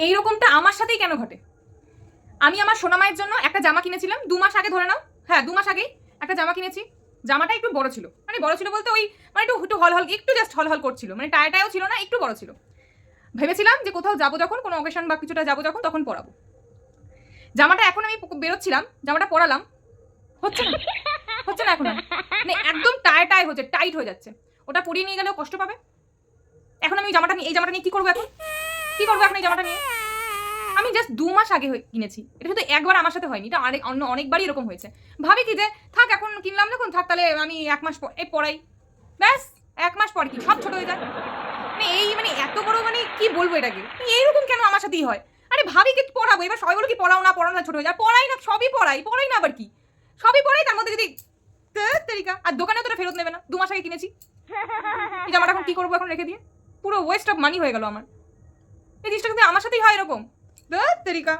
এইরকমটা আমার সাথেই কেন ঘটে? আমি আমার সোনামায়ের জন্য একটা জামা কিনেছিলাম 2 মাস আগে, ধরে নাও, হ্যাঁ 2 মাস আগেই একটা জামা কিনেছি। জামাটা একটু বড় ছিল, মানে বড় ছিল বলতে ওই মানে একটু হলহল, একটু জাস্ট হলহল করছিল, মানে টায়াটাও ছিল না, একটু বড় ছিল। ভেবেছিলাম যে কোথাও যাবো যখন, কোনো অকেশন বা কিছুটা যাবো যখন, তখন পরাবো। জামাটা এখন আমি বেরোচ্ছিলাম, জামাটা পরালাম, হচ্ছে না, হচ্ছে না এখন আর। মানে একদম টায় হচ্ছে, টাইট হয়ে যাচ্ছে। ওটা পরিয়ে নিয়ে গেলেও কষ্ট পাবে। এখন আমি জামাটা নিয়ে, এই জামাটা নিয়ে কি করবো এখন? কি করবো এখন এই জামাটা নিয়ে? আমি জাস্ট 2 মাস আগে কিনেছি। এটা শুধু একবার আমার সাথে হয়নি, এটা অনেকবারই এরকম হয়েছে। ভাবি কি যে থাক, এখন কিনলাম যখন, থাক তাহলে আমি 1 মাস পর পরাই, ব্যাস 1 মাস পর কি সব ছোট হয়ে যায়। মানে এই মানে এত বড়, মানে কি বলবো এটাকে, এইরকম কেন আমার সাথেই হয়? আরে ভাবি কি পড়াবো, এবার সবাই বলো কি পড়াও না ছোট হয়ে যায়, পড়াই না, সবই পড়াই না, আবার কি সবই পড়াই, তার মধ্যে যদি তরিকা। আর দোকানেও তোরা ফেরত নেবে না, 2 মাস আগে কিনেছি। এই জামাটা এখন কি করবো, এখন রেখে দিয়ে পুরো ওয়েস্ট অফ মানি হয়ে গেল আমার। এই জিনিসটা কিন্তু আমার সাথেই হয় এরকম, তরিকা।